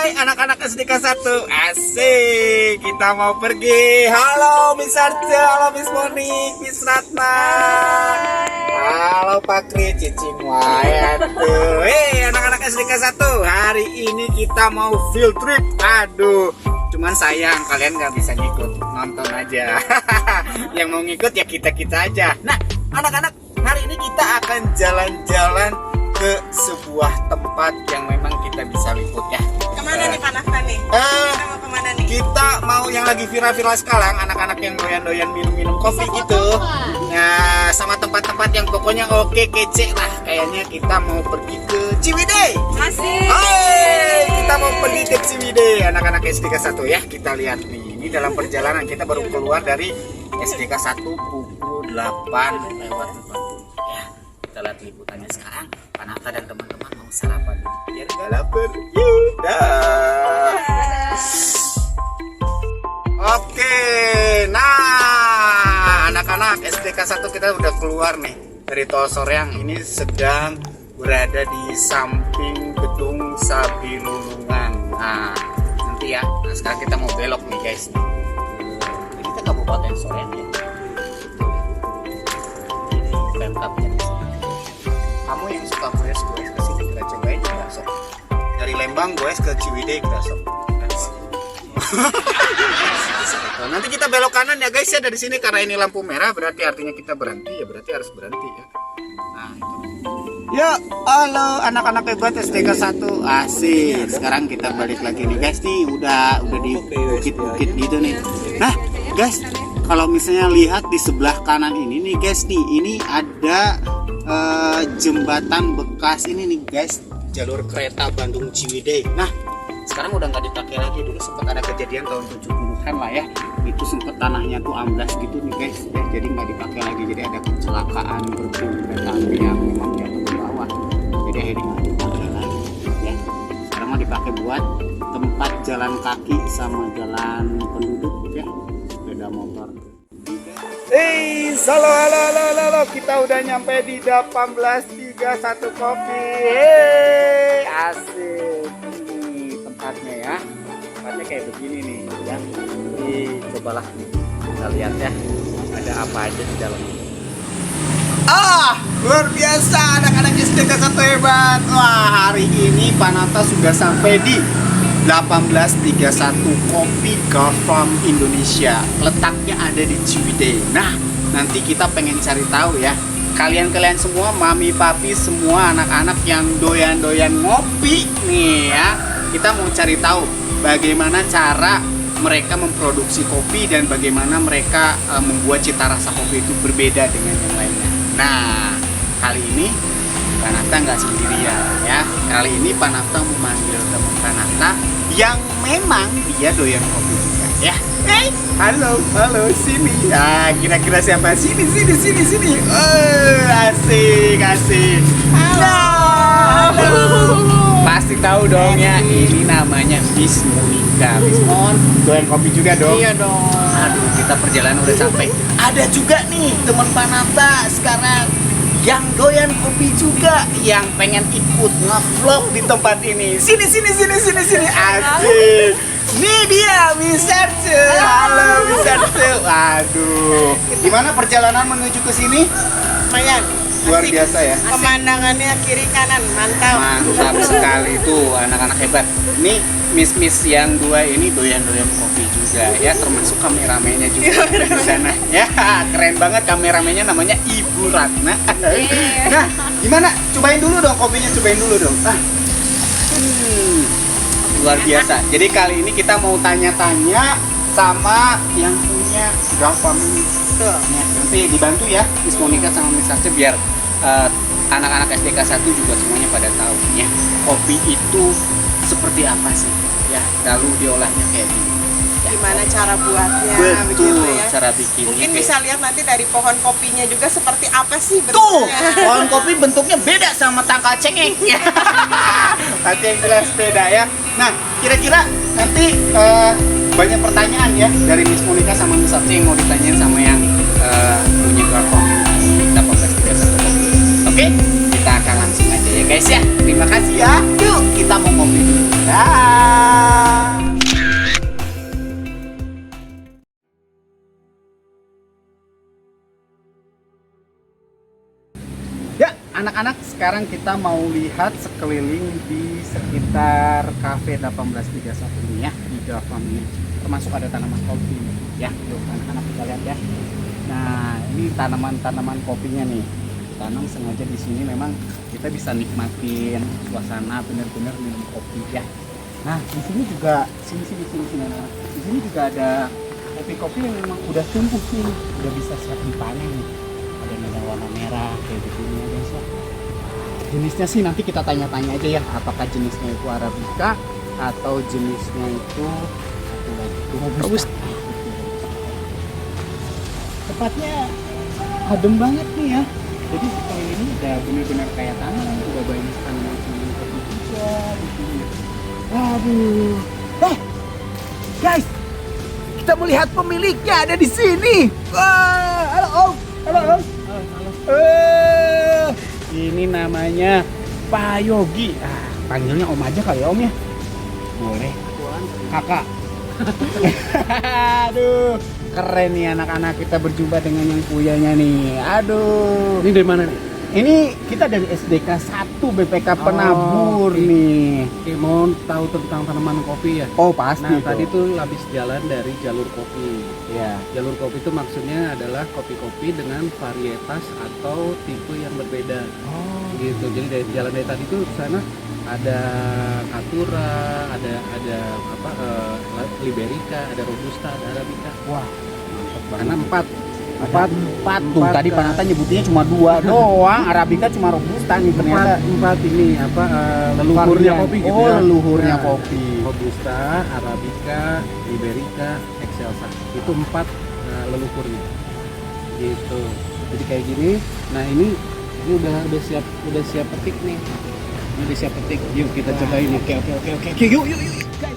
Hai anak-anak SD kelas 1. Asik, kita mau pergi. Halo Miss Arce, halo Miss Monik, Miss Ratna. Halo Pak Kri, Cici Muayat. Anak-anak SD kelas 1. Hari ini kita mau field trip. Aduh, cuman sayang kalian gak bisa ngikut, nonton aja. Yang mau ngikut ya kita-kita aja. Nah, anak-anak, hari ini kita akan jalan-jalan ke sebuah tempat yang memang kita bisa liput ya. Kemana nih Pak Nafta nih? Kita mau kemana nih? Kita mau yang lagi viral-viral sekarang, anak-anak yang doyan-doyan minum-minum kopi gitu. Nah, sama tempat-tempat yang pokoknya oke, kece lah. Kayaknya kita mau pergi ke Ciwidey. Asik. Hai, kita mau pergi ke Ciwidey, anak-anak SD kelas 1 ya. Kita lihat nih, ini dalam perjalanan kita baru keluar dari SD kelas 1 pukul 8 lewat 40 ya. Kita lihat liputannya sekarang. Panata dan teman-teman mau sarapan biar gak lapar. Yudah. Oke, nah anak-anak SD kelas 1 kita udah keluar nih dari Tol Soreang. Ini sedang berada di samping gedung Sabilulungan. Nah, nanti ya. Nah, sekarang kita mau belok nih guys. Ini kita Kabupaten Soreang ya. Ini Pemkabnya di sini. Kamu yang suka goes ke sini kita cobain juga sok. Dari Lembang goes ke Ciwidey kita sok. Nanti kita belok kanan ya guys ya dari sini, karena ini lampu merah berarti artinya kita berhenti ya, berarti harus berhenti ya. Nah, itu. Ya, halo anak-anak hebat SD kelas 1. Asik. Sekarang kita balik lagi nih guys nih, udah di bukit-bukit gitu nih. Nah, guys, kalau misalnya lihat di sebelah kanan ini nih guys nih, ini ada jembatan bekas ini nih guys, jalur kereta Bandung Ciwidey. Nah, sekarang udah nggak dipakai lagi. Dulu sempat ada kejadian tahun 70-an lah ya, itu sempat tanahnya tuh amblas gitu nih guys ya, jadi nggak dipakai lagi. Jadi ada kecelakaan berbeda kereta api yang memang jatuh ke bawah, jadi akhirnya nggak dipakai lagi ya. Sekarang mau dipakai buat tempat jalan kaki sama jalan penduduk ya, sepeda motor. Halo, kita udah nyampe di 1831 Kopi. Asik. Ini tempatnya ya. Tempatnya kayak begini nih ya. Cobalah kita lihat ya, ada apa aja di dalam. Luar biasa anak-anak SD kelas 1 hebat. Wah, hari ini Panata sudah sampai di 1831 Kopi Gulf Farm Indonesia. Letaknya ada di Ciwidey. Nah, nanti kita pengen cari tahu ya, kalian semua, mami papi semua, anak-anak yang doyan-doyan ngopi nih ya, kita mau cari tahu bagaimana cara mereka memproduksi kopi dan bagaimana mereka membuat cita rasa kopi itu berbeda dengan yang lainnya. Nah, kali ini Panata nggak sendirian ya. Kali ini Panata memanggil teman Panata yang memang dia doyan kopi juga ya. Halo, sini. Ya, kira-kira siapa? Sini. Asik. Halo. Pasti tahu dong ya, ini namanya Miss Monika. Miss Mon, doyan kopi juga dong? Iya dong. Aduh, kita perjalanan udah sampai. Ada juga nih teman Panata sekarang yang doyan kopi juga, yang pengen ikut nge-vlog di tempat ini. Sini. Asik. Nih dia, Miss Arce. Halo, Miss Arce. Aduh, gimana perjalanan menuju ke sini? Lumayan. Luar Asik. biasa ya. Pemandangannya kiri kanan, mantap. Mantap sekali tuh anak-anak hebat. Nih Miss yang dua ini doyan-doyan kopi juga ya, termasuk kameramennya juga di sana. Ya, keren banget kameramennya, namanya Ibu Ratna. Nah, gimana? Cobain dulu dong kopinya, dong. Luar biasa. Jadi kali ini kita mau tanya-tanya sama yang punya Gulf Farm ini. Nah, nanti dibantu ya Miss Monika sama Miss Arce biar anak-anak SD kelas 1 juga semuanya pada tahu ya, kopi itu seperti apa sih ya, lalu diolahnya kayak gini ya. Gimana cara buatnya? Betul, begitu ya. cara bikinnya Mungkin kayak... bisa lihat nanti dari pohon kopinya juga seperti apa sih Tuh, bentuknya. pohon kopi bentuknya beda sama tangkal cengeng. Nanti yang jelas beda ya. Nah, kira-kira nanti banyak pertanyaan ya dari Miss Monika sama Miss Arce yang mau ditanyain sama yang punya Gulf Farm 1831. Oke, kita akan langsung aja ya guys ya. Terima kasih ya. Yuk, kita mau ngopi dulu. Dah. sekarang kita mau lihat sekeliling di sekitar Cafe 1831 ini ya, di Java ini. Termasuk ada tanaman kopi ya, tuh anak-anak kita lihat ya. Nah, ini tanaman-tanaman kopinya nih. Tanam sengaja di sini, memang kita bisa nikmatin suasana benar-benar minum kopi ya. Nah, di sini juga sini. Nah, di sini juga ada kopi-kopi yang memang udah tumbuh sih, udah bisa siap dipanen nih. Ada yang warna merah kayak begini ya guys ya. Jenisnya sih nanti kita tanya-tanya aja ya, apakah jenisnya itu Arabica atau jenisnya itu satu lagi Robusta. Tepatnya adem banget nih ya. Jadi setelah ini udah benar-benar kayak tanam, udah banyak tanaman kopi juga di sini. Waduh, guys, kita melihat pemiliknya ada di sini. Wah, halo Om. Halo. Ini namanya Pak Yogi. Panggilnya Om aja kali ya Om ya. Boleh. Kakak. Aduh, keren nih anak-anak, kita berjumpa dengan yang puyanya nih. Aduh. Ini dari mana nih? Ini kita dari SDK 1 BPK Penabur nih. Oke, mau tahu tentang tanaman kopi ya? Oh pasti. Nah, tadi tuh habis jalan dari jalur kopi. Ya. Jalur kopi itu maksudnya adalah kopi-kopi dengan varietas atau tipe yang berbeda. Oh. Gitu. Jadi dari jalan dari tadi tuh ke sana ada Caturra, ada Liberica, ada Robusta, ada Arabica. Wah, mantap banget. Karena empat Tuh tadi Panata nyebutnya cuma 2 doang. Arabica cuma Robusta nih ternyata. empat ini leluhurnya Varian. kopi gitu Oh, ya. leluhurnya Nah, kopi. Robusta, Arabica, Liberica, Excelsa. Itu 4 leluhurnya. Gitu. Jadi kayak gini. Nah, ini udah siap petik nih. Ini udah siap petik. Yuk kita cobain. Oke. Yuk. Guys.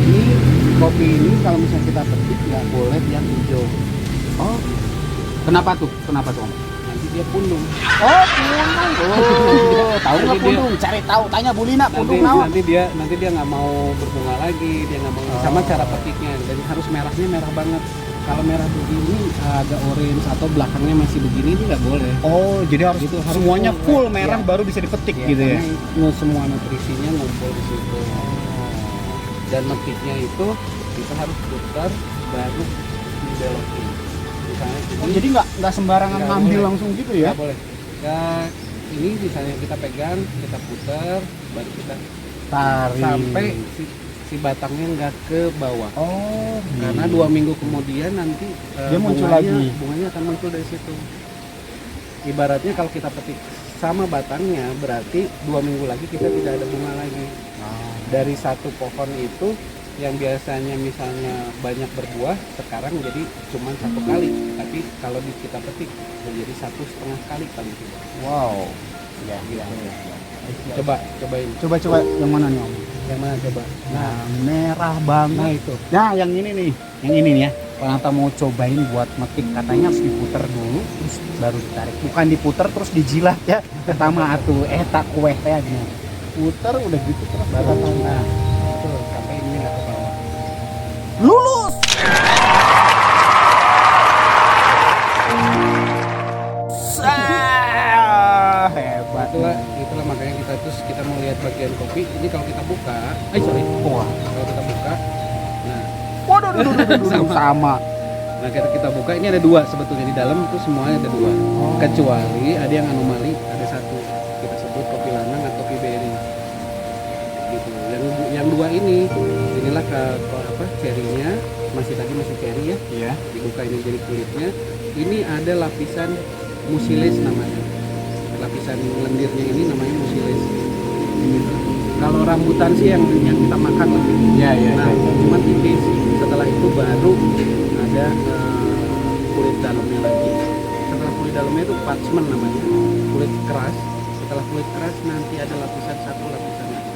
Ini kopi ini kalau misalnya kita petik nggak boleh yang hijau. Oh. Kenapa tuh? Om? Nanti dia pundung. Oh, pundung. Oh, tahu nggak Nanti pundung? Cari tahu, tanya Bu Lina, pundung Nanti, naon? nanti dia nggak mau berbunga lagi, dia nggak mau sama cara petiknya, dan harus merahnya merah banget. Kalau merah begini agak orange atau belakangnya masih begini ini nggak boleh. Oh, jadi harus Itu harus semuanya full ya. merah baru bisa dipetik Ya, gitu ya. karena semua nutrisinya ngumpul di situ. Dan metiknya itu kita harus putar baru dibelokin. Misalnya Oh, jadi nggak sembarangan Nggak ngambil boleh. langsung gitu ya? nggak boleh. Ya, ini misalnya kita pegang, kita putar, baru kita Tarik. sampai si batangnya nggak ke bawah. Oh, Karena 2 minggu kemudian nanti Dia muncul lagi. bunganya akan muncul dari situ. Ibaratnya kalau kita petik sama batangnya, berarti 2 minggu lagi kita tidak ada bunga lagi. Dari satu pohon itu yang biasanya misalnya banyak berbuah, sekarang jadi cuma 1 kali. Tapi kalau kita petik menjadi 1,5 kali paling tidak. Wow. Ya. Cobain. Coba yang mana nih Om? Yang mana coba? Nah, merah banget. Nah itu. Nah, yang ini nih. Yang ini nih ya. Panata mau cobain buat metik, katanya harus diputer dulu terus baru ditarik. Bukan diputer terus dijilat ya. Pertama atuh tak kue teh gini. Puter udah gitu terus baru Nah, betul. Sampai ini nggak ke bawah. lulus. Hebat. Itulah makanya kita mau lihat bagian kopi. Ini kalau kita buka, Wah. kalau kita buka, nah, Waduh, sama. nah kita buka ini ada 2 sebetulnya di dalam itu semuanya ada 2. Kecuali ada yang anomali, ada 1 kita sebut kopi lanang atau kopi berry. Gitu. Yang 2 inilah cerinya masih cherry ya. Iya. Dibuka ini jadi kulitnya. Ini ada lapisan mucilis namanya. Lapisan lendirnya ini namanya mucilis. Gitu. Kalau rambutan sih yang kita makan lah. Iya. Nah, cuma tipis. Setelah itu baru ada kulit dalamnya lagi. Setelah kulit dalamnya itu parchment namanya, kulit keras. Setelah kulit keras nanti ada lapisan lapisan lagi.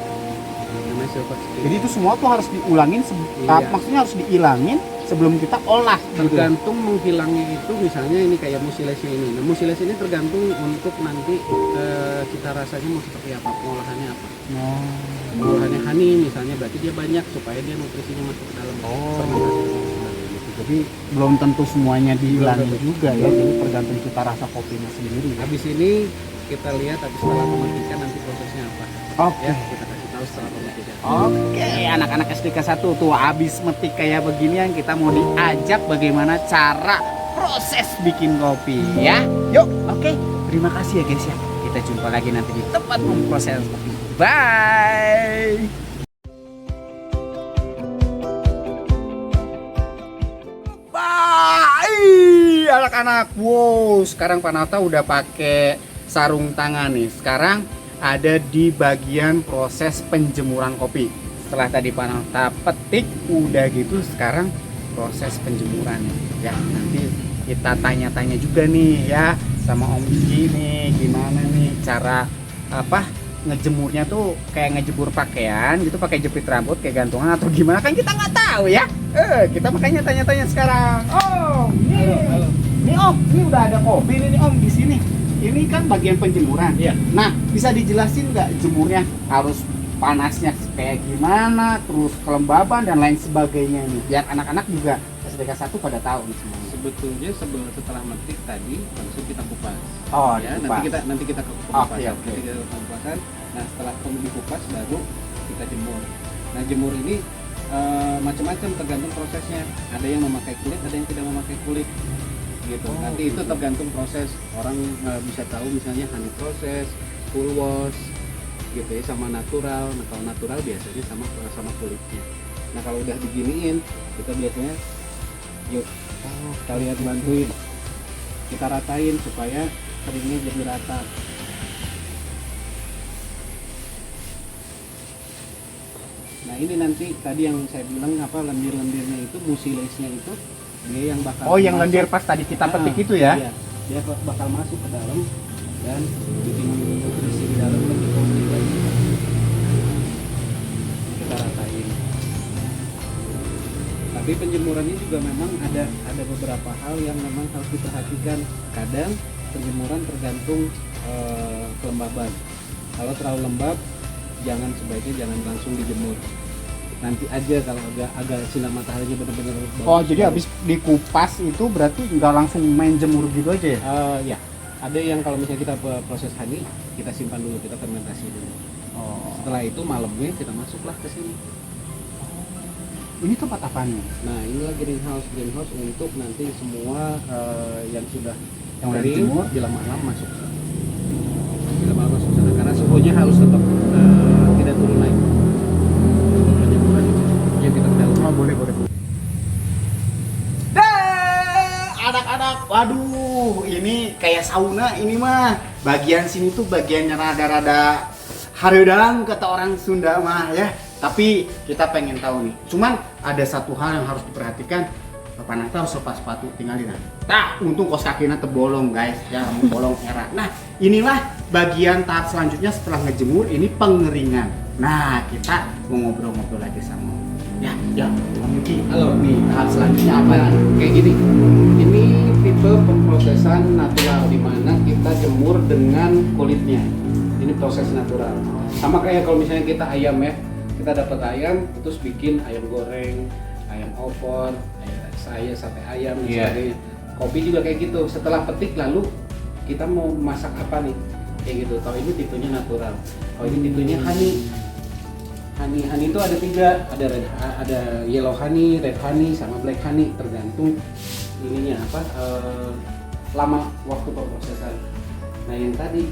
Namanya silver skin. Jadi itu semua tuh harus diulangin, Iya. maksudnya harus diilangin sebelum kita olah. Gitu. Tergantung menghilangnya itu, misalnya ini kayak mucilesnya ini. Nah, muciles ini tergantung untuk nanti cita rasanya mau seperti apa, pengolahannya apa. Pengolahannya honey misalnya, berarti dia banyak supaya dia nutrisinya masuk ke dalam fermentasi. Jadi belum tentu semuanya dihilangin juga ya. Jadi tergantung cita rasa kopinya sendiri. Habis ini kita lihat habis setelah pemetikan nanti prosesnya apa. Oke. Ya, kita kasih tahu setelah pemetikan. Oke, anak-anak SDK 1 tuh habis metik kayak beginian kita mau diajak bagaimana cara proses bikin kopi ya. Yuk, oke. Terima kasih ya guys ya. Kita jumpa lagi nanti di tempat memproses kopi. Bye. Bye anak-anak. Wow, sekarang Panata udah pakai sarung tangan nih. Sekarang ada di bagian proses penjemuran kopi. Setelah tadi Panata petik udah gitu, sekarang proses penjemuran ya. Nanti kita tanya-tanya juga nih ya sama Om Gigi nih, gimana nih cara ngejemurnya tuh, kayak ngejemur pakaian gitu pakai jepit rambut kayak gantungan atau gimana, kan kita nggak tahu ya. Kita makanya tanya-tanya sekarang. Om, nih Om, ini udah ada kopi nih Om di sini. Ini kan bagian penjemuran. Iya. Nah, bisa dijelasin nggak jemurnya harus panasnya kayak gimana, terus kelembaban dan lain sebagainya nih, biar anak-anak juga SDK 1 pada tahu nih semua. Sebetulnya setelah metik tadi langsung kita kupas. Oh, Ya, dikupas. nanti kita kupas. Oke. Nanti kita kupasan. Nah, setelah dikupas baru kita jemur. Nah, jemur ini macam-macam tergantung prosesnya. Ada yang memakai kulit, ada yang tidak memakai kulit. Gitu. Nanti itu tergantung proses. Orang bisa tahu misalnya honey proses, full wash gitu ya, sama natural. Nah, kalau natural biasanya sama kulitnya. Nah, kalau udah diginiin, kita biasanya yuk kalian bantuin, kita ratain supaya keringnya jadi rata. Nah, ini nanti tadi yang saya bilang lendir-lendirnya itu, mucilage-nya itu dia yang bakal Oh, yang masuk. lendir pas tadi kita petik itu ya? Iya, dia bakal masuk ke dalam dan bikin nutrisi di dalam lebih kompleks. Kita ratain. Tapi penjemurannya juga memang ada beberapa hal yang memang harus diperhatikan. Kadang penjemuran tergantung kelembaban. Kalau terlalu lembab, sebaiknya jangan langsung dijemur. Nanti aja kalau agak sinar mataharinya benar-benar bagus. Oh, jadi habis dikupas itu berarti nggak langsung main jemur gitu aja ya? Ya, ada yang kalau misalnya kita proses honey, kita simpan dulu, kita fermentasi dulu. Oh. Setelah itu malamnya kita masuklah ke sini. Ini tempat apanya? Nah, inilah greenhouse untuk nanti semua yang sudah Yang udah kering, dijemur? jelang malam masuk. Jelang malam masuk sana karena suhunya harus tetap tidak turun naik. Penjemuran ya kita ke dalam. Oh, boleh. Anak-anak, waduh, ini kayak sauna ini mah. Bagian sini tuh bagiannya rada-rada hareudang kata orang Sunda mah ya. Tapi kita pengen tahu nih. Cuman ada satu hal yang harus diperhatikan. Panata harus lepas sepatu, tinggalin aja. Nah, untung kos kakinya terbolong guys, ya bolong era. Nah, inilah bagian tahap selanjutnya setelah ngejemur, ini pengeringan. Nah, kita mau ngobrol-ngobrol lagi sama ya, Om Yuki. Halo. Nih, tahap selanjutnya apa? Kayak gini. Ini tipe pemrosesan natural di mana kita jemur dengan kulitnya. Ini proses natural. Sama kayak kalau misalnya kita ayam ya. Kita dapat ayam, terus bikin ayam goreng, ayam opor, sate ayam dan Iya. sebagainya. Kopi juga kayak gitu. Setelah petik lalu kita mau masak apa nih? Kayak gitu. Kalau ini tipenya natural. Kalau ini tipenya honey. Honey itu ada 3, ada yellow honey, red honey, sama black honey, tergantung ininya lama waktu pemrosesan. Nah, yang tadi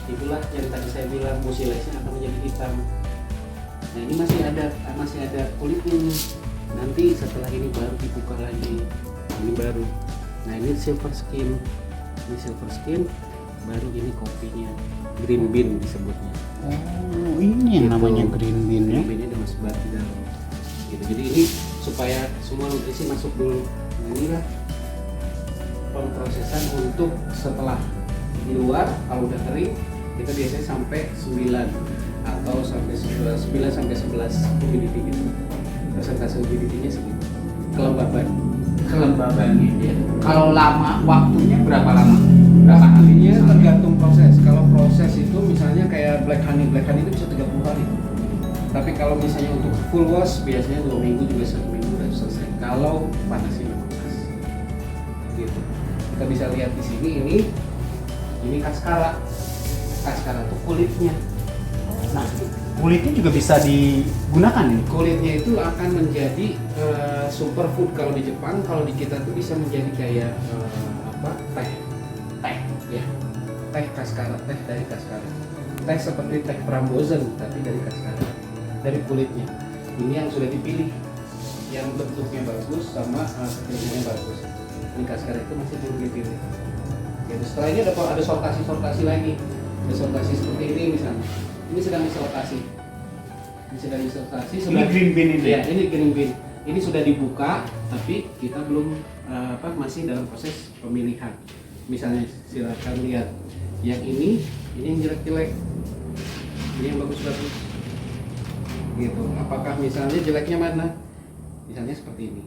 itulah yang tadi saya bilang mucilage-nya akan menjadi hitam. Nah, ini masih ada kulitnya nih. Nanti setelah ini baru dibuka lagi. Ini baru. Nah, ini silver skin. Ini silver skin, baru ini kopinya. Green bean disebutnya. Oh, ini yang Gitu. namanya green bean ya. Green bean-nya udah masuk banget di dalam. Gitu. Jadi ini supaya semua nutrisi masuk dulu. Nah, inilah pemrosesan untuk setelah di luar. Kalau udah kering, kita biasanya sampai 9 atau sampai 9 sampai 11 humidity gitu. Persentase humidity-nya segitu. Kelembabannya ya. Kalau lama waktunya berapa lama? Berapa hari? Artinya tergantung proses. Kalau proses itu misalnya kayak black honey itu bisa 30 hari. Tapi kalau misalnya untuk full wash biasanya 2 minggu juga 1 minggu udah selesai. kalau panasnya memang pas. Gitu. Kita bisa lihat di sini ini kaskara. Kaskara itu kulitnya. Nah, kulitnya juga bisa digunakan nih. Kulitnya itu akan menjadi superfood kalau di Jepang, kalau di kita tuh bisa menjadi kayak teh ya, teh kaskara, teh dari kaskara, teh seperti teh frambozen tapi dari kaskara, dari kulitnya. Ini yang sudah dipilih, yang bentuknya bagus sama teksturnya bagus. Ini kaskara itu masih belum dipilih. Jadi setelah ini ada sortasi lagi, ada sortasi seperti ini misalnya. Ini sedang disortasi. Ini green bean ini. Ya, ini green bean. Ini sudah dibuka, tapi kita belum masih dalam proses pemilihan. Misalnya silakan lihat yang ini yang jelek-jelek, ini yang bagus-bagus. Gitu. Apakah misalnya jeleknya mana? Misalnya seperti ini.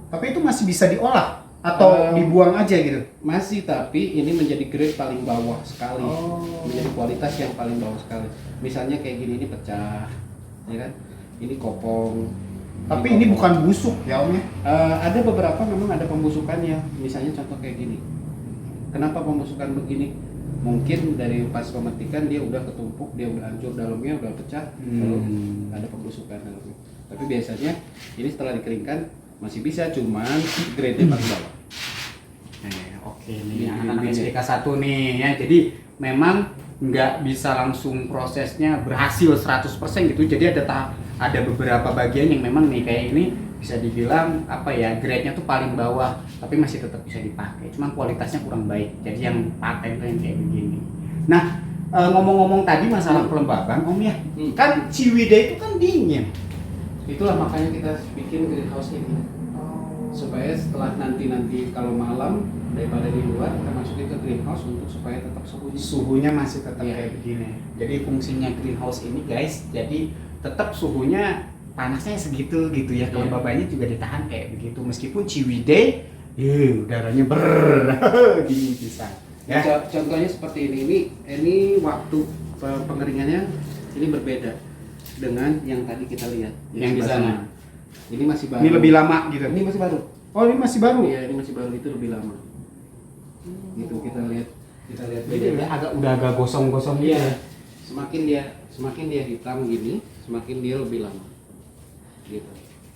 Tapi itu masih bisa diolah atau dibuang aja gitu? Masih, tapi ini menjadi grade paling bawah sekali. Oh. Menjadi kualitas yang paling bawah sekali. Misalnya kayak gini, ini pecah, ya kan? Ini kopong. Tapi ini bukan busuk ya Om ya? Ada beberapa memang ada pembusukannya. Misalnya contoh kayak gini. Kenapa pembusukan begini? Mungkin dari pas pemetikan dia udah ketumpuk, dia udah hancur dalamnya, udah pecah, lalu ada pembusukan dalamnya. Tapi biasanya ini setelah dikeringkan masih bisa, cuman grade-nya paling bawah. Oke nih anak-anak SDK 1 nih ya. Jadi memang nggak bisa langsung prosesnya berhasil 100% gitu. Jadi ada beberapa bagian yang memang nih kayak ini bisa dibilang apa ya, grade-nya tuh paling bawah tapi masih tetap bisa dipakai. Cuman kualitasnya kurang baik. Jadi yang paten tuh yang kayak begini. Nah, ngomong-ngomong tadi masalah pelembaban Om ya. Kan Ciwidey itu kan dingin. Itulah makanya kita bikin greenhouse ini. Supaya setelah nanti kalau malam daripada di luar kita masukin ke greenhouse untuk supaya tetap Suhunya masih tetap Iya. kayak begini. Jadi fungsinya greenhouse ini guys, jadi tetap suhunya panasnya segitu gitu ya. Kelembabannya juga ditahan kayak begitu. Meskipun Ciwidey, udaranya dingin bisa. Ya. Contohnya seperti ini waktu pengeringannya ini berbeda dengan yang tadi kita lihat Yang di sana. Ini masih baru. Ini lebih lama gitu. Ini masih baru. Oh, ini masih baru. Iya, ini masih baru, itu lebih lama. Gitu kita lihat Jadi udah agak gosong-gosong gitu. Iya. Semakin dia hitam gini, semakin dia lebih lama. Gitu.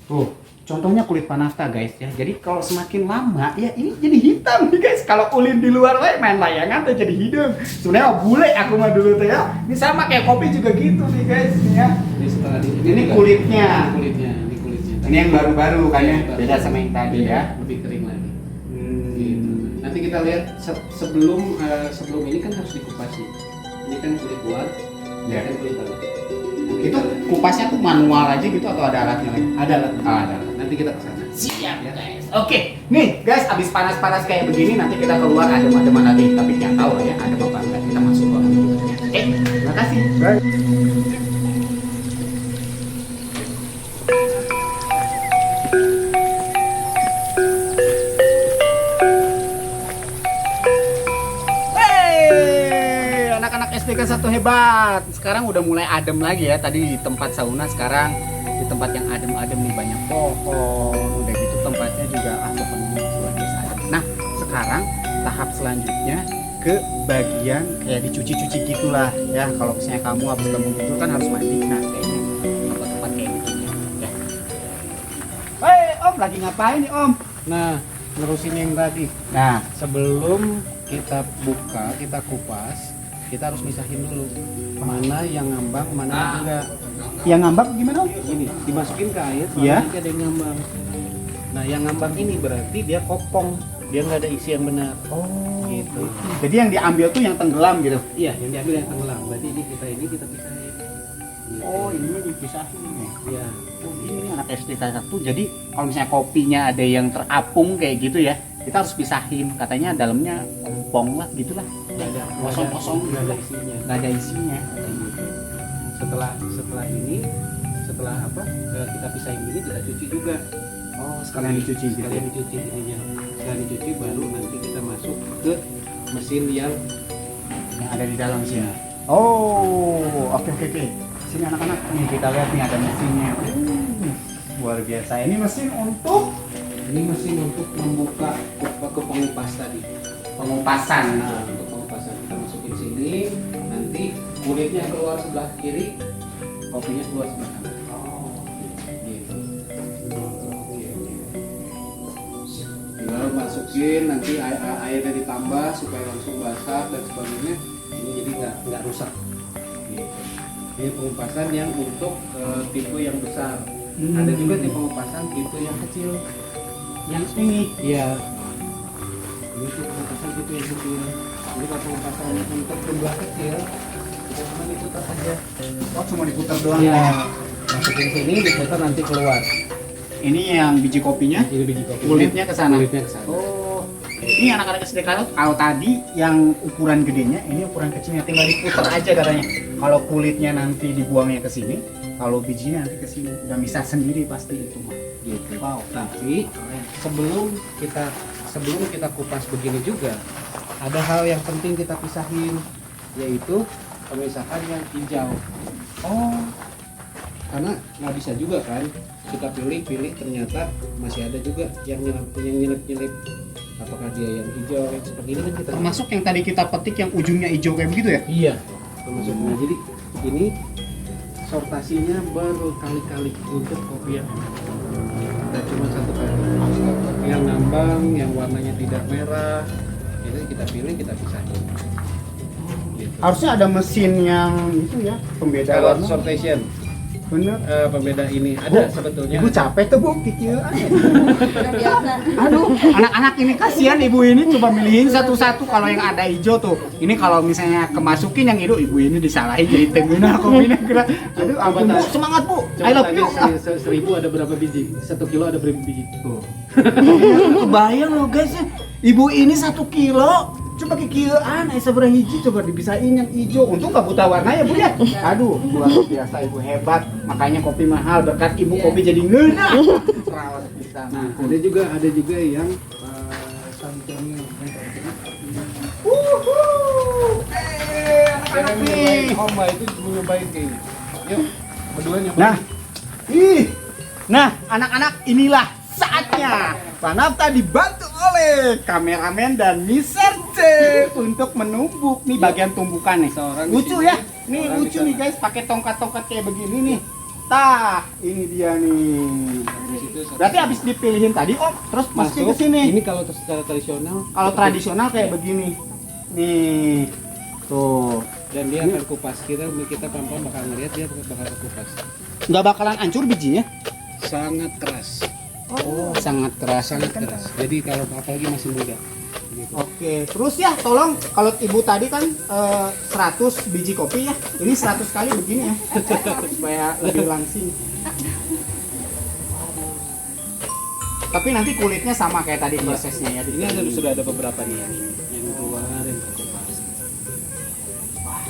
Tuh, contohnya kulit panafta guys ya. Jadi kalau semakin lama ya ini jadi hitam nih guys. Kalau ulin di luar main layangan tuh jadi hidung. Sebenarnya bule aku mah dulu tuh ya. Ini sama kayak kopi juga gitu nih guys ya. Ini setelah Ini kulitnya. Ini kulitnya. Ini yang baru-baru kan ya. Iya, Beda sama yang tadi beda, ya. lebih kering lagi. Gitu. Nanti kita lihat sebelum ini kan harus dikupas nih. Ini kan kulit luar, Ya. kan kulit dalam. Itu kupasnya tuh manual aja gitu atau ada alatnya lagi? Ada alat. Ada. Nanti kita kesana. Siap ya guys. Oke, nih guys, abis panas-panas kayak begini nanti kita keluar adem-ademan lagi. Tapi yang tahu lah ya, adem apa enggak kita masuk ke berikutnya. Oke, terima kasih. Bye. Hey, anak-anak SDK 1 hebat. Sekarang udah mulai adem lagi ya. Tadi di tempat sauna, sekarang di tempat yang adem-adem nih, banyak pohon. Udah gitu tempatnya juga pokoknya luar biasa adem. Nah, sekarang tahap selanjutnya ke bagian kayak dicuci-cuci gitulah ya. Kalau misalnya kamu habis bangun tidur kan harus mandi. Nah, kayaknya tempat-tempat kayak begini ya. Hei, Om, lagi ngapain nih, Om? Nah, nerusin yang tadi. Nah, Sebelum kita buka, kita kupas, kita harus misahin dulu mana yang ngambang, mana yang enggak. yang ngambak gimana, Om? Ini dimasukin ke air, Iya. nanti ada yang ngambang. Nah, yang ngambang ini berarti dia kopong, dia nggak ada isi yang benar. Oh, Gitu. jadi yang diambil tuh yang tenggelam gitu. Iya, yang diambil yang tenggelam. Berarti ini kita pisahin. Gitu. Oh, ini dipisahin nih. Iya. Oh, ini anak SDK 1. Jadi kalau misalnya kopinya ada yang terapung kayak gitu ya, kita harus pisahin. Katanya dalamnya kompong lah gitulah. Nggak ada Kosong-kosong nggak ada gitu. isinya. Nggak ada isinya. Setelah kita pisahin ini kita cuci juga. Oh, sekalian dicuci gitu. Sekalian dicuci ininya. Sekalian dicuci baru nanti kita masuk ke mesin yang Yang ada di dalam sini. Oh, oke. Sini anak-anak. Nih kita lihat nih ada mesinnya. luar biasa. Ini mesin untuk Ini mesin untuk membuka ke pengupas tadi. pengupasan. Nah, untuk pengupasan kita masukin sini, nanti kulitnya keluar sebelah kiri, kopinya keluar sebelah kanan. Gitu. Tinggal masukin, nanti airnya ditambah supaya langsung basah dan sebagainya. Ini jadi nggak rusak. Gitu. Ini pengupasan yang untuk tipe yang besar. Ada juga tipe pengupasan tipe yang kecil. Yang ini. Iya. Ini tuh pengupasan tipe yang kecil. Jadi kalau pengupasan untuk jumlah kecil, kita cuma diputar saja. Oh, cuma diputar doang. Iya. Masukin sini, diputar nanti keluar. Ini yang biji kopinya. Ini biji kopi. Kulitnya ke sana. Kulitnya ke sana. Oh. Ini anak-anak SD kalau tadi yang ukuran gedenya, ini ukuran kecilnya tinggal diputar aja katanya. Kalau kulitnya nanti dibuangnya ke sini, kalau bijinya nanti ke sini. Udah bisa sendiri pasti itu mah. Gitu. Wow. Tapi sebelum kita kupas begini juga, ada hal yang penting kita pisahin, yaitu pemisahan yang hijau. Oh. Karena nggak bisa juga kan kita pilih ternyata masih ada juga yang nyelip apakah dia yang hijau yang seperti ini kan kita Termasuk yang tadi kita petik yang ujungnya hijau kayak begitu ya? iya termasuk. Nah, jadi ini sortasinya berkali-kali untuk kopi yang tidak cuma satu kali, yang ngambang, yang warnanya tidak merah, itu kita pilih, kita pisahin gitu. Harusnya ada mesin yang itu ya, pembeda Kalau warna. sortation Bener. pembeda ini ada Bu, sebetulnya. Ibu capek tuh bu, kikil. Aduh, anak-anak ini kasihan ibu ini coba milihin satu-satu kalau yang ada hijau tuh. Ini kalau misalnya kemasukin yang hijau, ibu ini disalahin jadi tengguna kopinya gerak. Aduh, ampun bu, semangat bu. I love you. Ah, 1000 ada berapa biji? 1 kilo ada berapa biji? Tuh. kebayang loh guys ya. Ibu ini 1 kilo. Coba kikilan, seberapa hiji coba dipisahin yang hijau. Untung nggak buta warna ya bu ya. Aduh, luar biasa ibu hebat. Makanya kopi mahal berkat ibu kopi jadi ngena. Perawat bisa. Nah, ada juga yang sampingnya. Anak-anak nih. Komba itu nyobain kayak ini. Yuk, berdua nyobain. Nah, anak-anak inilah saatnya Pak Nafta dibantu oleh kameramen dan Mister C untuk menumbuk nih bagian tumbukan nih. Seorang di Lucu sini, ya, nih seorang lucu di nih sana. guys, pakai tongkat-tongkat kayak begini nih. Tah, ini dia nih. Di situ satu. Berarti habis dipilihin tadi, oh terus masukin ke sini. Ini kalau secara tradisional. Kalau tradisional kayak begini. Nih, tuh. Dan dia akan kupas. Kita pelan-pelan bakal ngeliat dia bakal kupas. Nggak bakalan hancur bijinya? Sangat keras. Oh, sangat keras, Sangat keras. Jadi kalau apalagi masih muda. Gitu. Oke, terus ya tolong kalau ibu tadi kan 100 biji kopi ya, ini 100 kali begini ya, supaya lebih langsing. Tapi nanti kulitnya sama kayak tadi prosesnya ya. Ini sudah ada beberapa nih yang keluar yang terkupas.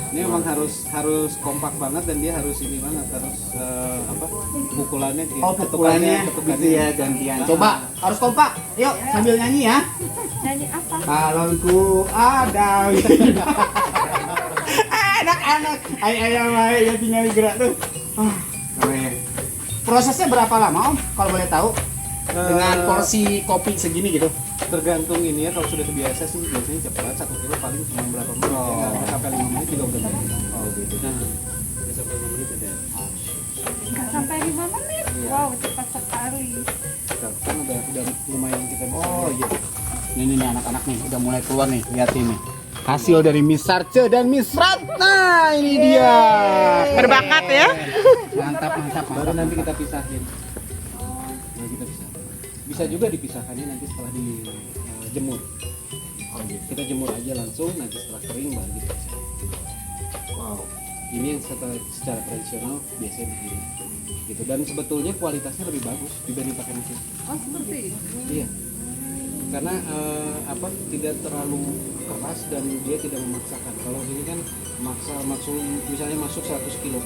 Ini memang harus kompak banget dan dia harus ini banget harus pukulannya gitu. Oh pukulannya gitu ya gantian. Coba harus kompak. Yuk sambil nyanyi ya. Nyanyi apa? Kalau ku ada. Anak-anak, ayam ya tinggal gerak tuh. Keren. Prosesnya berapa lama om? Kalau boleh tahu? Dengan porsi kopi segini gitu. Tergantung ini ya, kalau sudah terbiasa sih biasanya cepat, 1 kilo paling cuma berapa menit ya, sampai 5 menit juga udah jadi. Oh gitu. Nah, sampai 5 menit udah. Nggak sampai 5 menit? Wow, cepat sekali. Kan udah lumayan kita bisa. Oh iya. Ini nih anak-anak nih udah mulai keluar nih, lihat ini. Hasil dari Miss Sarce dan Miss Ratna ini dia. Berbakat ya. Mantap, mantap, Baru mantap. nanti kita pisahin. Baru kita pisahin. Bisa juga dipisahkannya nanti setelah dijemur. Oh, gitu. Kita jemur aja langsung, nanti setelah kering baru kita pisahin. Wow. Ini yang secara tradisional biasanya begini. Gitu. Dan sebetulnya kualitasnya lebih bagus dibanding pakai mesin. Oh, seperti itu. Iya. Karena tidak terlalu keras dan dia tidak memaksakan. Kalau ini kan misalnya masuk 100 kilo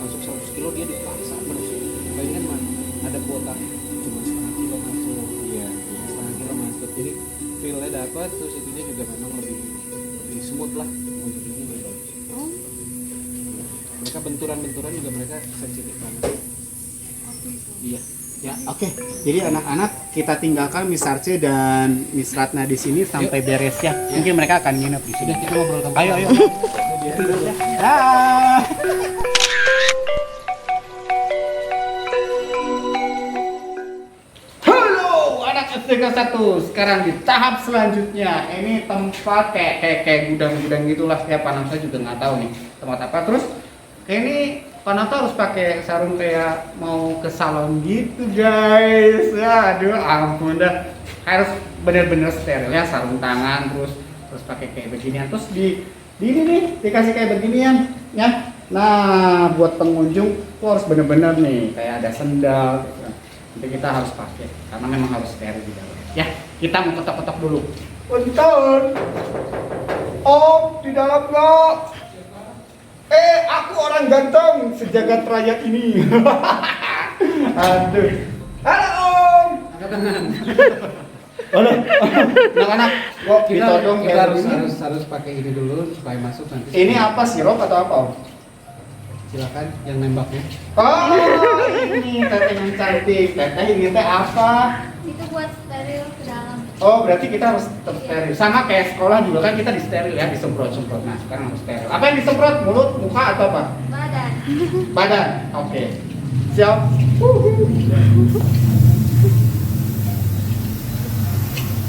dia dipaksa terus. Kalau ini kan ada kuota cuma setengah kilo masuk. Iya, setengah kilo masuk. Jadi feel-nya dapat, terus itunya juga memang lebih smooth lah untuk ini lebih bagus. Oh, Mereka benturan juga mereka sensitif banget. Iya. Ya, oke. Jadi anak-anak kita tinggalkan Miss Arce dan Miss Ratna di sini sampai beres ya. Mungkin mereka akan nginep di sini. Kita ngobrol sama Ayo, ayo. Dah. Halo anak SD kelas 1. Sekarang di tahap selanjutnya. Ini tempat kayak gudang-gudang gitulah. Ya Panamsa juga nggak tahu nih tempat apa. Terus kayak ini Panamsa harus pakai sarung kayak mau ke salon gitu guys. Aduh ampun dah. Harus bener-bener steril ya, sarung tangan terus pakai kayak beginian. Terus di ini nih dikasih kayak beginian ya. Nah buat pengunjung tuh harus bener-bener nih kayak ada sendal gitu. Nanti kita harus pakai karena memang harus steril di dalam. Ya, kita mau ketok-ketok dulu. Punten. Om, di dalam nggak? Aku orang ganteng sejagat raya ini. Aduh. Halo Om. Angkat tangan. Halo. Anak-anak, kok Kita ditodong kita kayak harus begini? harus pakai ini dulu supaya masuk nanti. Ini apa sirup atau apa Om? Silakan yang nembaknya. Oh, ini teteh yang cantik. Teteh ini teh apa? Itu buat steril ke dalam. Oh, berarti kita harus tetap steril. Sama kayak sekolah juga kan kita disteril ya, disemprot-semprot. Nah, sekarang harus steril. Apa yang disemprot? Mulut, muka atau apa? Badan. Badan. Oke. Siap.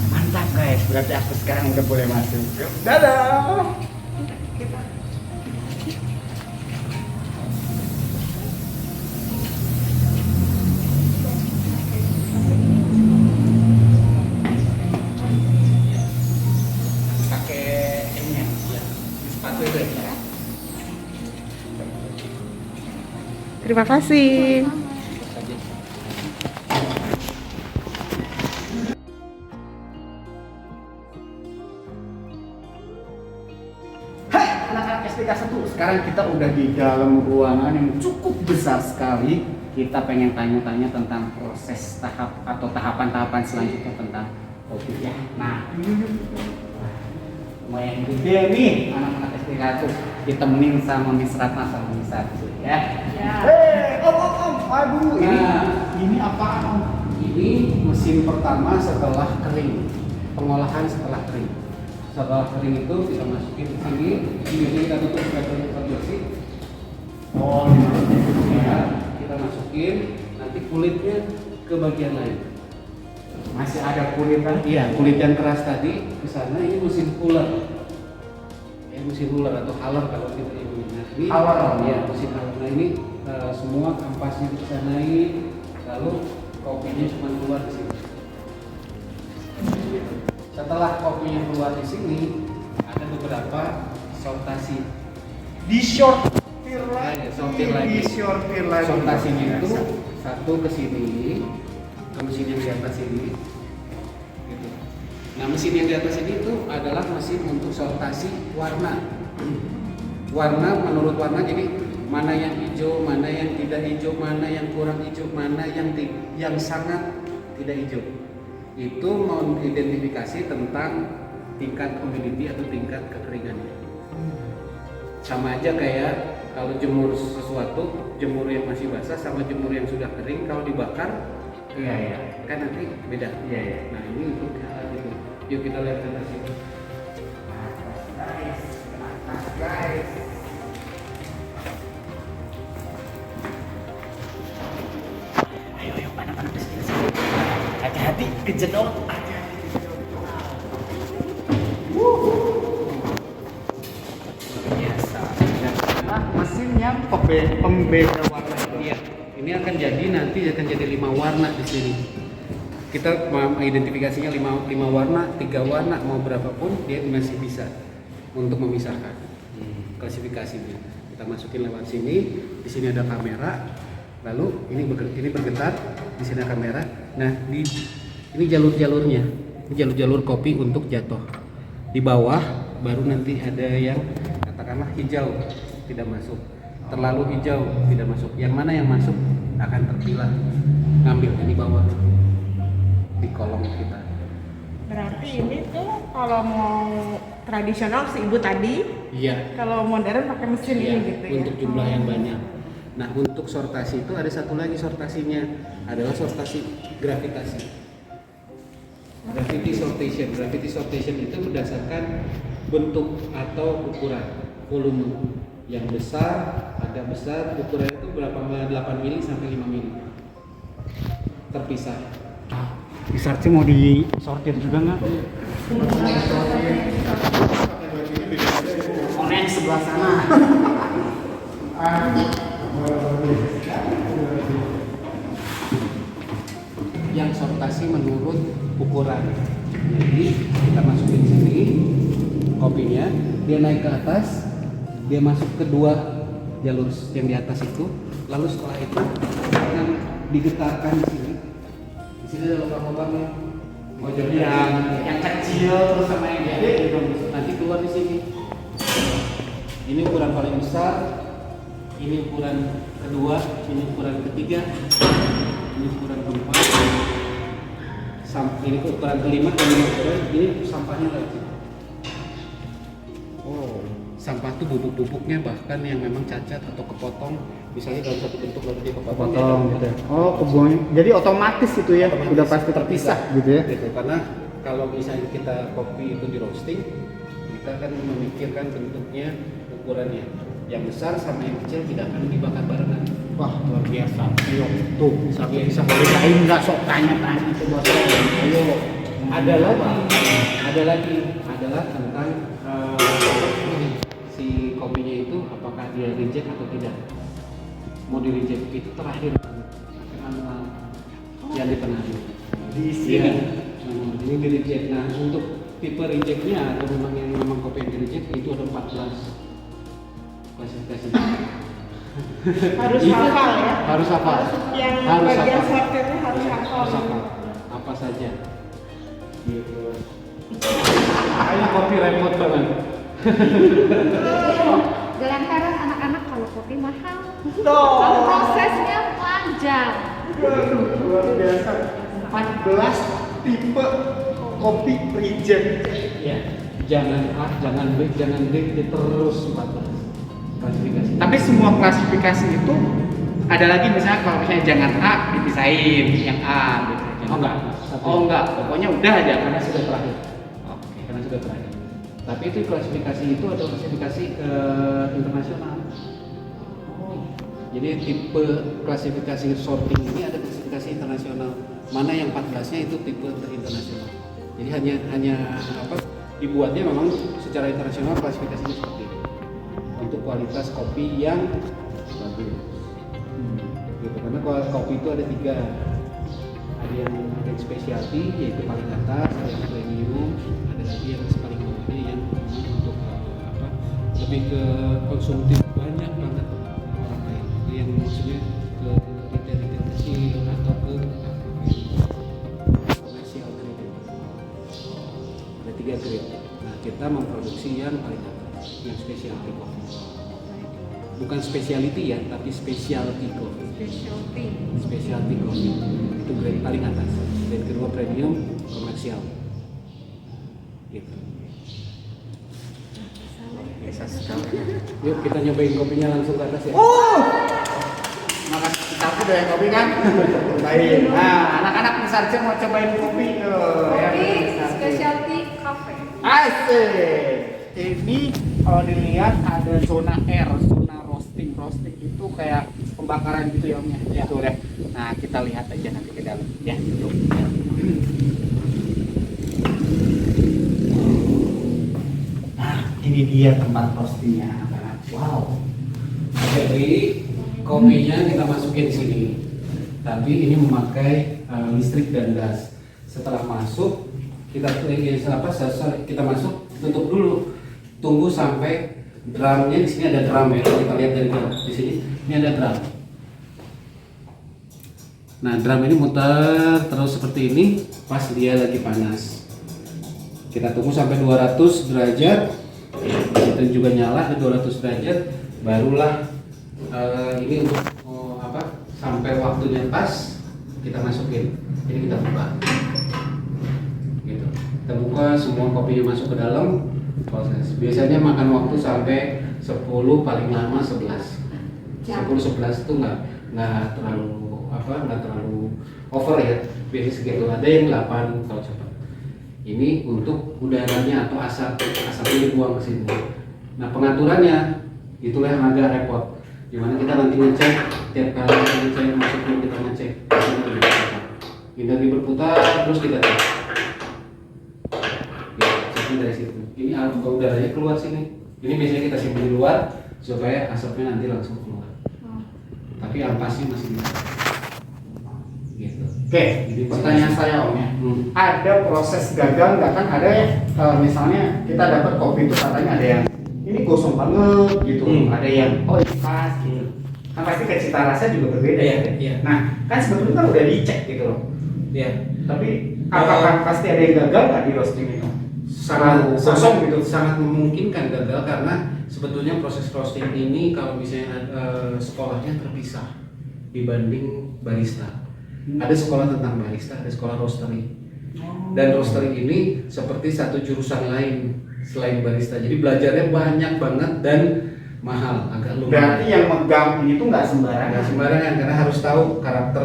Mantap guys. Berarti aku sekarang udah boleh masuk. Dadah. Pakai ini ya, sepatu itu ya. Terima kasih. Hai anak-anak SPK 1, sekarang kita udah di dalam ruangan yang cukup besar sekali. Kita pengen tanya-tanya tentang proses tahap atau tahapan-tahapan selanjutnya tentang kopi ya. Nah, lumayan gede nih anak-anak SPK 1. Ditemenin sama Miss Ratna sama Miss Arce ya. Ya. Om, aduh ini apaan Om? Ini mesin pertama setelah kering, pengolahan setelah kering. Setelah kering itu kita masukin ke sini, ini kita tutup supaya terlihat bersih. Oh, Ya, kita masukin, nanti kulitnya ke bagian lain. masih ada kulit kan? Iya, kulit yang keras tadi ke sana. Ini mesin puller. Ya, mesin puller atau haler kalau kita ini. Nah, ini Haler. ya, mesin haler. Nah, ini semua kampasnya bisa naik, lalu kopinya cuma keluar di sini. Setelah kopinya keluar di sini, ada beberapa sortasi. Di sortir lagi. Sortir lagi. Di sortir lagi. Sortasinya itu satu ke sini, ke mesin yang di atas ini. Gitu. Nah, mesin yang di atas ini itu adalah mesin untuk sortasi warna. Warna menurut warna, jadi mana yang hijau, mana yang tidak hijau, mana yang kurang hijau, mana yang sangat tidak hijau. Itu mengidentifikasi tentang tingkat humidity atau tingkat kekeringannya. Sama aja kayak kalau jemur sesuatu, jemur yang masih basah sama jemur yang sudah kering, kalau dibakar, Iya. kan nanti beda. Iya. Nah, ini untuk hal itu. Yuk kita lihat ke atas itu. Guys. Ayo panas-panas di sini. Hati-hati kejedot. Biasa. Nah, mesin yang pembeda warna. Iya. Ini akan jadi nanti akan jadi 5 warna di sini. Kita mengidentifikasinya 5 warna, 3 warna, mau berapapun dia masih bisa untuk memisahkan klasifikasinya. Kita masukin lewat sini, di sini ada kamera, lalu ini bergetar, di sini ada kamera. Nah, ini jalur-jalurnya, ini jalur-jalur kopi untuk jatuh. Di bawah baru nanti ada yang katakanlah hijau tidak masuk, terlalu hijau tidak masuk. Yang mana yang masuk akan terpilah, ngambil di bawah di kolom kita. Berarti ini tuh kalau mau tradisional si ibu tadi, Iya. kalau modern pakai mesin Iya, ini gitu ya. untuk jumlah yang banyak. Nah untuk sortasi itu ada satu lagi sortasinya, adalah sortasi gravitasi. Gravity sortation. Gravity sortation itu berdasarkan bentuk atau ukuran volume. Yang besar, agak besar, ukuran itu berapa? 8 mili sampai 5 mili. Terpisah. Research mau disortir juga nggak? Orang yang sebelah sana. Yang sortasi menurut ukuran. Jadi kita masukin sini kopinya, dia naik ke atas, dia masuk ke dua jalur yang di atas itu, lalu setelah itu akan digetarkan di sini. Di sini ada lubang-lubangnya. Oh jadi yang kecil terus sama yang gede gitu. Nanti keluar di sini. Ini ukuran paling besar, ini ukuran kedua, ini ukuran ketiga, ini ukuran keempat, ini ukuran kelima, dan ini sampahnya lagi. Oh, sampah tuh bubuk-bubuknya bahkan yang memang cacat atau kepotong, misalnya dalam satu bentuk lalu dia kepotong gitu. Oh, kebun. Jadi otomatis itu ya, udah pasti terpisah gitu ya. Gitu. Karena kalau misalnya kita kopi itu di roasting, kita kan memikirkan bentuknya, ukurannya. Yang besar sama yang kecil tidak akan dibakar barengan. Wah, luar biasa. Ayo, tuh bisa beliin nggak sok tanya-tanya itu buat saya. Ayo, ada lagi adalah tentang si kopinya itu apakah dia reject atau tidak. Mau di reject itu terakhir yang dipenuhi Di sini. Ini di reject. Nah untuk tipe rejectnya atau memang kopi yang di reject itu ada 14 klasifikasi. Harus hafal ya. Harus hafal. Yang Harus bagian hafal. sortirnya harus Iya, hafal. harus hafal. Apa saja. Gitu. Ayo kopi repot banget. Gelantaran anak-anak kalau kopi mahal. Tuh. Kalau prosesnya panjang. Luar biasa. 14 tipe kopi reject. Ya, jangan A, jangan B, jangan D, dia terus 14 klasifikasi. Tapi semua klasifikasi itu ada lagi misalnya kalau misalnya jangan A dipisahin yang A gitu. Oh enggak, Oh enggak, pokoknya udah aja karena sudah terakhir. Oke, karena sudah terakhir. Tapi itu klasifikasi itu adalah klasifikasi internasional. Jadi tipe klasifikasi sorting ini ada klasifikasi internasional. Mana yang 14-nya itu tipe internasional. Jadi hanya apa? Dibuatnya memang secara internasional klasifikasinya seperti ini. Untuk kualitas kopi yang bagus. Gitu. Karena kopi itu ada 3. Ada yang specialty yaitu paling atas, ada yang premium, ada lagi yang paling bawahnya yang untuk apa? Lebih ke konsumtif banyak banget orang lain. Itu yang maksudnya ke retail kecil atau ke komersial grade. Ada 3 grade. Nah, kita memproduksi yang paling atas, yang specialty coffee. Bukan specialty ya, tapi specialty coffee. Specialty coffee itu grade paling atas. Grade kedua premium, komersial. Gitu. Bisa sekali. Yuk kita nyobain kopinya langsung ke atas ya. Makasih kita udah yang kopi kan? Baik. Nah, anak-anak Sarce mau cobain kopi tuh. Kopi specialty cafe. Asik. Ini kalau dilihat ada zona R, zona roasting itu kayak pembakaran gitu ya Om ya. Tuh deh. Nah, kita lihat aja nanti ke dalam ya. Tuh. Nah, ini dia tempat roastingnya. Wow. Jadi kopinya kita masukin sini. Tapi ini memakai listrik dan gas. Setelah masuk kita kita masuk tutup dulu. Tunggu sampai drumnya di sini ada drum ya. Kita lihat dari di sini. Ini ada drum. Nah, drum ini muter terus seperti ini pas dia lagi panas. Kita tunggu sampai 200 derajat. Itu juga nyala di 200 derajat. Barulah ini untuk sampai waktunya pas kita masukin. Jadi kita buka. Gitu. Kita buka semua kopinya masuk ke dalam proses. Biasanya makan waktu sampai 10 paling lama 11. 10-11 itu nggak terlalu over ya, biasanya segitu. Ada yang 8 kalau cepat. Ini untuk udaranya atau asapnya dibuang ke sini. Nah pengaturannya itulah yang agak repot. Dimana kita nanti ngecek tiap kali kita ngecek masuknya kita ngecek. Ini lagi berputar terus kita cek. Ya, ceknya dari situ. Ini udaranya keluar sini. Ini biasanya kita simpan di luar supaya asapnya nanti langsung keluar. Tapi ampasnya masih bisa. Gitu. Oke, pertanyaan saya Om ya. Ada proses gagal nggak, kan ada ya, misalnya kita dapat kopi itu katanya ada yang ini gosong banget gitu, ada yang oh ini pas gitu. Kan pasti ke cita rasa juga berbeda ya. Iya. Nah, kan sebetulnya kan udah dicek gitu loh. Iya. Tapi apakah pasti ada yang gagal nggak di roasting itu? Kosong gitu. Sangat memungkinkan gagal karena sebetulnya proses roasting ini kalau misalnya sekolahnya terpisah dibanding barista. Ada sekolah tentang barista, ada sekolah roastery. Dan roastery ini seperti satu jurusan lain selain barista. Jadi belajarnya banyak banget dan mahal, agak lumayan. Berarti yang megang ini tuh nggak sembarangan. Nggak sembarangan karena harus tahu karakter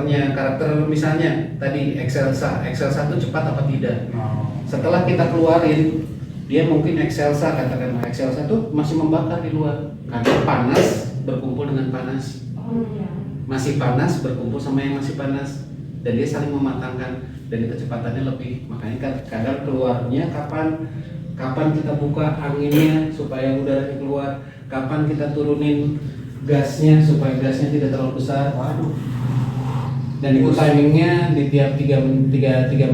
misalnya tadi Excelsa itu cepat apa tidak. Setelah kita keluarin, dia mungkin Excelsa, katakanlah Excelsa itu masih membakar di luar karena panas berkumpul dengan panas. Masih panas berkumpul sama yang masih panas dan dia saling mematangkan dan kecepatannya lebih. Makanya kadang keluarnya kapan kita buka anginnya supaya udaranya keluar, kapan kita turunin gasnya supaya gasnya tidak terlalu besar. Waduh. Dan itu timingnya di tiap 3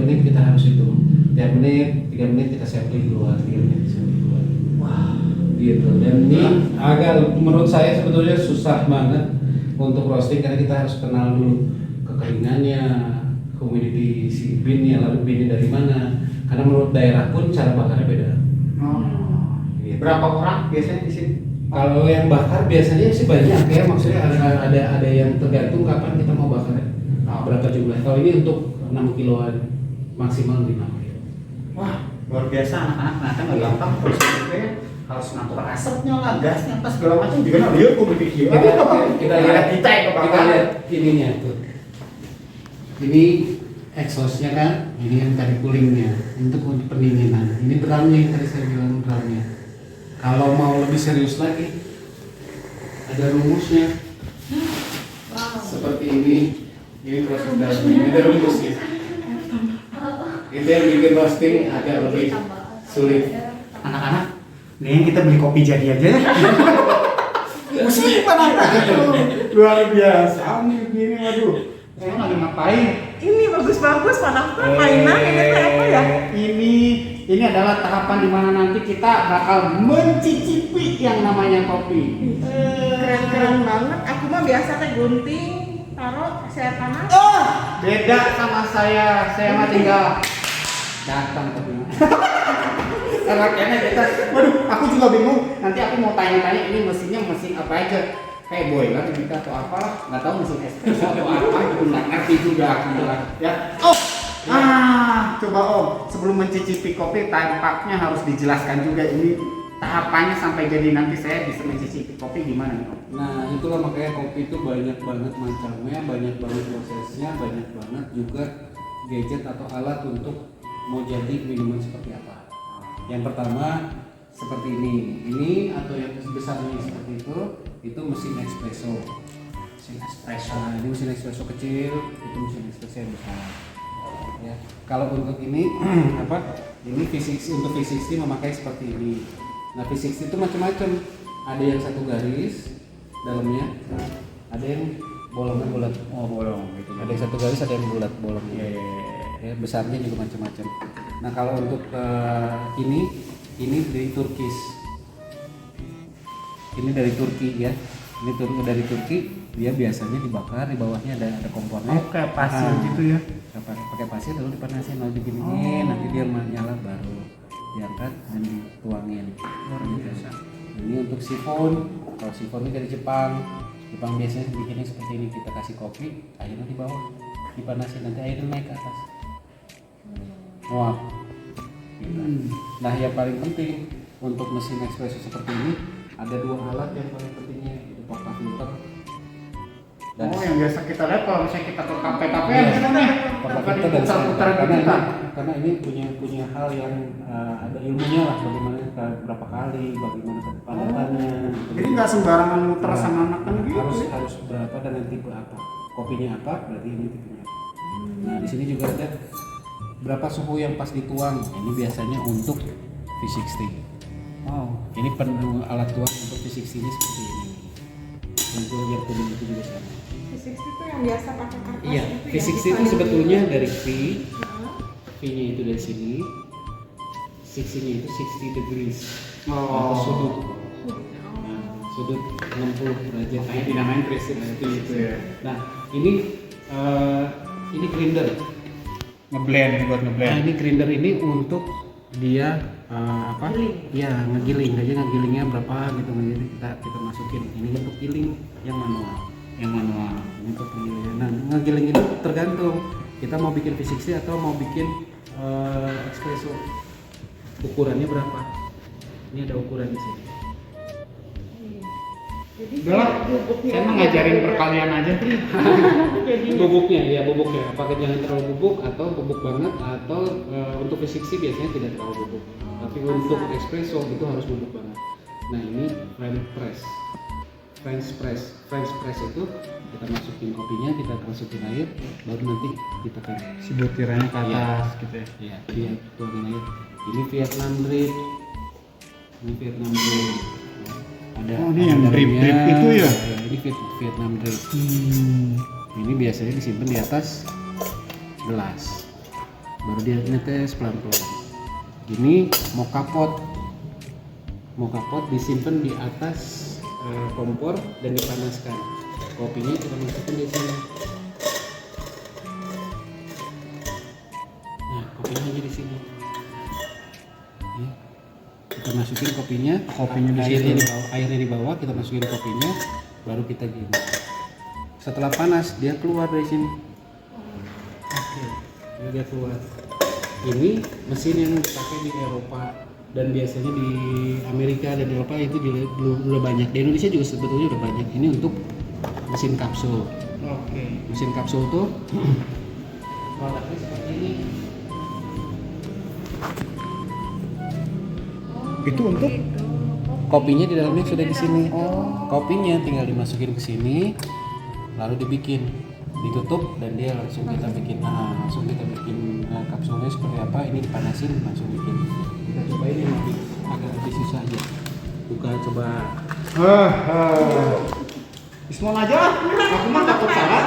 menit kita harus hitung. Tiap menit 3 menit kita sampling keluar, 3 menit sampling keluar. Wah, gitu. Dan ini agak menurut saya sebetulnya susah banget untuk roasting karena kita harus kenal dulu kekeringannya, humidity si bean-nya, lalu bean-nya dari mana. Karena menurut daerah pun cara bakarnya beda. Gitu. Berapa orang biasanya di sini? Kalau yang bakar biasanya sih banyak ya, maksudnya ada yang tergantung kapan kita mau bakarnya. Berapa jumlah? Kalau ini untuk 6 kiloan maksimal 5 kilo. Wah, luar biasa anak-anak. Nah, kan nggak gampang terus juga ya. Harus ngatur asapnya lah, gasnya, apa segala macam juga. Nah, dia kok berpikir. Kita lihat kita lihat ininya tuh. Ini exhaustnya kan, ini yang tadi coolingnya untuk pendinginan. Ini drumnya yang tadi saya bilang drumnya. Kalau mau lebih serius lagi, ada rumusnya. Seperti ini proses dalamnya. Ini ada rumusnya. Itu yang bikin roasting agak lebih sulit. Anak-anak, nih kita beli kopi jadi aja ya. Musik anak-anak. Luar biasa nih begini, waduh. Saya lagi ngapain? Ini bagus-bagus, mana mainan ini teh apa ya? Ini adalah tahapan di mana nanti kita bakal mencicipi yang namanya kopi. Keren-keren banget. Aku mah biasa teh gunting, taruh saya tanah. Oh, beda sama saya. Saya mah tinggal datang tapi. Karena kayaknya kita, waduh, aku juga bingung. Nanti aku mau tanya-tanya ini mesinnya mesin apa aja. Kayak boiler gitu atau apa? Nggak tahu mesin espresso atau apa. Gitu nggak ngerti juga aku bilang. Ya. Oh, coba Om. Sebelum mencicipi kopi, tampaknya harus dijelaskan juga ini tahapannya sampai jadi nanti saya bisa mencicipi kopi gimana nih Om? Nah itulah makanya kopi itu banyak banget macamnya, banyak banget prosesnya, banyak banget juga gadget atau alat untuk mau jadi minuman seperti apa. Yang pertama seperti ini atau yang besarnya seperti itu mesin espresso. Nah, ini mesin espresso kecil, itu mesin espresso yang besar. Ya, kalau untuk ini ini V60 untuk V60 memakai seperti ini. Nah V60 itu macam-macam. Ada yang satu garis dalamnya, ada yang bolongan bulat. Oh, bolong gitu. Ada yang satu garis, ada yang bulat bolongnya. Ya, besarnya juga macam-macam. Nah kalau untuk ini dari Turkish. Ini dari Turki ya. Ini dari Turki. Dia biasanya dibakar, di bawahnya ada kompornya. Oh, kayak pasir gitu ya. Pakai pasir lalu dipanasin, lalu diginiin, nanti dia menyala baru diangkat dan dituangin. Luar biasa. Ini untuk sifon. Kalau sifon ini dari Jepang biasanya bikinnya seperti ini, kita kasih kopi, airnya di bawah, dipanasin, nanti airnya naik ke atas. Wah. Gitu. Nah yang paling penting untuk mesin espresso seperti ini ada 2 alat yang paling pentingnya, itu porta filter Dan Oh, yang biasa kita lihat kalau misalnya kita ke kafe-kafe Iya. misalnya nih, Kalau apa kita dari diputar-putar karena gitu kan. karena ini punya hal yang ada ilmunya lah, bagaimana berapa kali, bagaimana kepadatannya. Jadi nggak sembarangan muter Nah, sama makan gitu. harus berapa dan tipe apa, kopinya apa, berarti ini tipenya. Nah di sini juga ada berapa suhu yang pas dituang. Ini biasanya untuk V60. Oh. Ini penuh alat tuang untuk V60 ini seperti ini. Untuk yang kuning itu juga sama. V60 itu yang biasa pakai kertas Iya, itu V60 ya, itu desain. sebetulnya dari V, Heeh. V-nya itu dari sini, 60-nya itu 60 degrees atau Oh. sudut. Nah, sudut 60 derajat. Makanya dinamain 360 itu ya. Nah, ini grinder. Ngeblend buat Nah, ngeblend. ini grinder ini untuk dia apa? Iya, ngegiling aja, ngegilingnya berapa gitu. Jadi kita masukin. Ini untuk giling yang manual. Yang manual. Ini untuk penggilingan. Nah, ngegiling itu tergantung kita mau bikin V60 atau mau bikin espresso. Ukurannya berapa? Ini ada ukuran di sini. Jadi Udah lah, bubuknya saya mah ngajarin perkalian aja tuh. Bubuknya ya, bubuknya apakah jangan terlalu bubuk atau bubuk banget, atau untuk V60 biasanya tidak terlalu bubuk, tapi untuk espresso itu harus bubuk banget. Nah ini French press itu kita masukin kopinya, kita masukin air, baru nanti kita kan Si butirannya ke atas gitu ya. ya dia tuangin air. Ini Vietnam drip, ada Oh, ini yang ada drip dalamnya. itu ya? Ini Vietnam drip. Ini biasanya disimpan di atas gelas, baru dia netes pelan-pelan. Ini mocha pot disimpan di atas kompor dan dipanaskan. Kopinya kita masukin di sini. Nah, kopinya aja di sini. Ya. Kita masukin kopinya Kopinya di airnya situ. di bawah, airnya di bawah, kita masukin kopinya, baru kita gini. Setelah panas dia keluar dari sini. Oke, dia keluar. Ini mesin yang dipakai di Eropa dan biasanya di Amerika dan Eropa itu juga udah banyak. Di Indonesia juga sebetulnya udah banyak. Ini untuk mesin kapsul. Oke. Mesin kapsul tuh produknya seperti ini. Itu untuk Kopinya di dalamnya sudah di sini. Kopinya tinggal dimasukin ke sini, lalu dibikin, ditutup, dan dia langsung kita bikin. Langsung kita bikin kapsulnya seperti apa. Ini dipanasin, langsung bikin. Kita cobain yang agak lebih susah aja. Buka, coba. Bismon aja lah. Aku mah takut salah.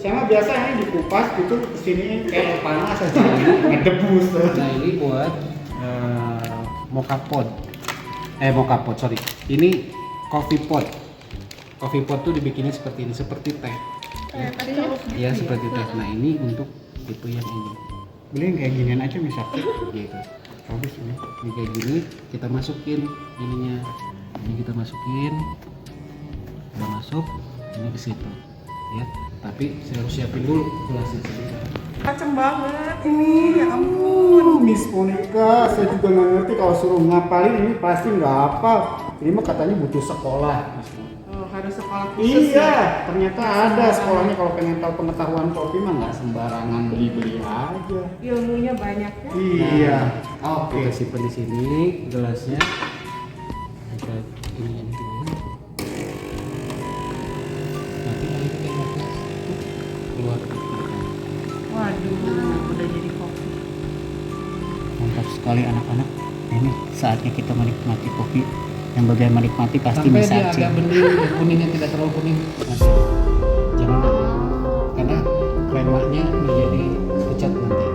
Saya mah biasa ini dikupas gitu kesini kayak panas aja ngedebus. Nah ini buat mocha pot. Sorry. Ini coffee pot. Coffee pot tuh dibikinnya seperti ini, seperti teh. Ya seperti teh. Nah ini untuk tipe yang ini. Beli yang kayak ginian aja misalnya. Gitu. Bagus ini. Ini kayak gini, kita masukin ininya. Ini kita masukin. Kita masuk ini ke situ. Ya. Tapi saya harus siapin dulu gelasnya sendiri. Macem banget ini, ya ampun. Miss Monica, saya juga nggak ngerti kalau suruh ngapalin ini pasti nggak hafal. Ini mah katanya butuh sekolah. Oh, harus sekolah khusus Iya, ya. ternyata ada sekolahnya kalau pengen tahu pengetahuan kopi mah nggak sembarangan beli-beli aja. Ilmunya banyak ya. Iya. Oke. Kita simpan di sini gelasnya. Kita ini dulu. Nanti airnya kayak gitu. Keluar. Waduh, udah jadi kopi. Mantap sekali anak-anak. Ini saatnya kita menikmati kopi. Yang bagian menikmati pasti Sampai bisa dia agak bening, kuningnya tidak terlalu kuning. Masih. Jangan, karena kremanya menjadi pucat nanti.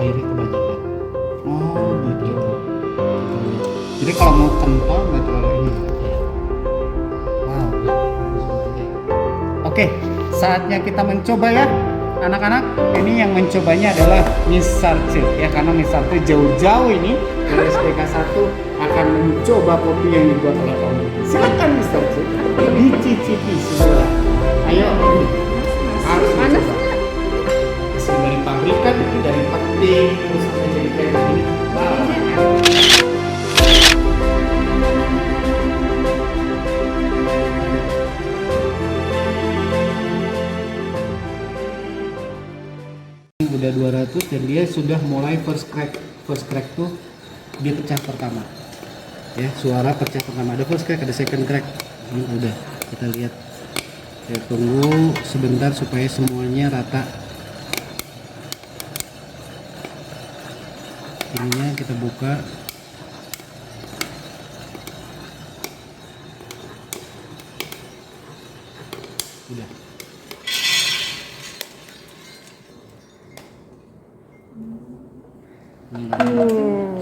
Airnya kebanyakan. Oh gitu. Jadi kalau mau kental nggak terlalu ini. Wow. Oke, saatnya kita mencoba ya. Anak-anak, ini yang mencobanya adalah Miss Sarce ya, karena Miss Sarce jauh-jauh ini dari SPK 1 akan mencoba kopi yang dibuat oleh Om. Silakan Miss Sarce, dicicipi semua. Ayo, harus Panas dicoba. Hasil dari pabrikan, dari petik, terus sampai jadi kayak begini. Wow. 200 dan dia sudah mulai first crack. First crack tuh dia pecah pertama. Ya, suara pecah pertama. Ada first crack, ada second crack. Ini udah kita lihat. Ya, tunggu sebentar supaya semuanya rata. Ininya kita buka. Udah.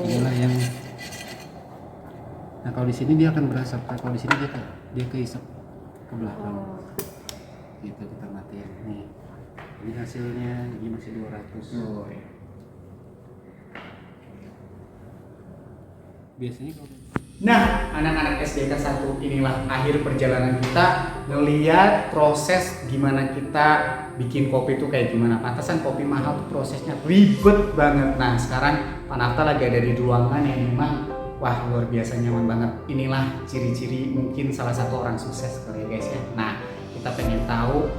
Inilah yang. Nah kalau di sini dia akan berasap. Kalau di sini dia keisap ke belakang. Gitu kita matiin. Nih. Ini hasilnya. Ini masih 200. Oh, iya. Biasanya kalau Nah, anak-anak SDK 1, inilah akhir perjalanan kita ngeliat proses gimana kita bikin kopi itu kayak gimana. Pantesan kopi mahal tuh prosesnya ribet banget. Nah, sekarang Pak Nafta lagi ada di ruangan yang memang wah luar biasa nyaman banget. Inilah ciri-ciri mungkin salah satu orang sukses kali ya guys ya. Nah, kita pengen tahu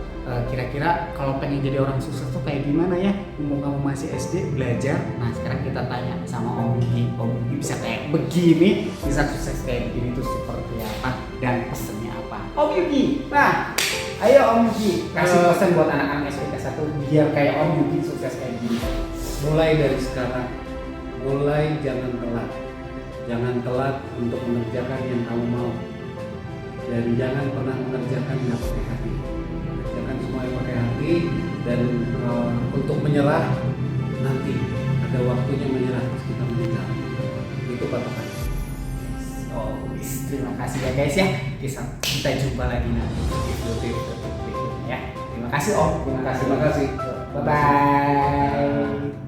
kira-kira kalau pengen jadi orang sukses tuh kayak gimana ya? Umum kamu masih SD belajar. Nah sekarang kita tanya sama Om Yugi. Om Yugi bisa kayak begini, bisa sukses kayak begini tuh seperti apa dan pesennya apa? Om Yugi. Nah, ayo Om Yugi kasih pesan buat anak-anak SDK 1 biar kayak Om Yugi sukses kayak gini. mulai dari sekarang, mulai jangan telat. Jangan telat untuk mengerjakan yang kamu mau. Dan jangan pernah mengerjakan yang pakai hati. Kerjakan semuanya pakai hati dan untuk menyerah nanti ada waktunya menyerah pas kita meninggal. Itu patokan. Oh, terima kasih ya guys ya. Kita jumpa lagi nanti di video berikutnya ya. Terima kasih Om. Terima kasih. Bye bye.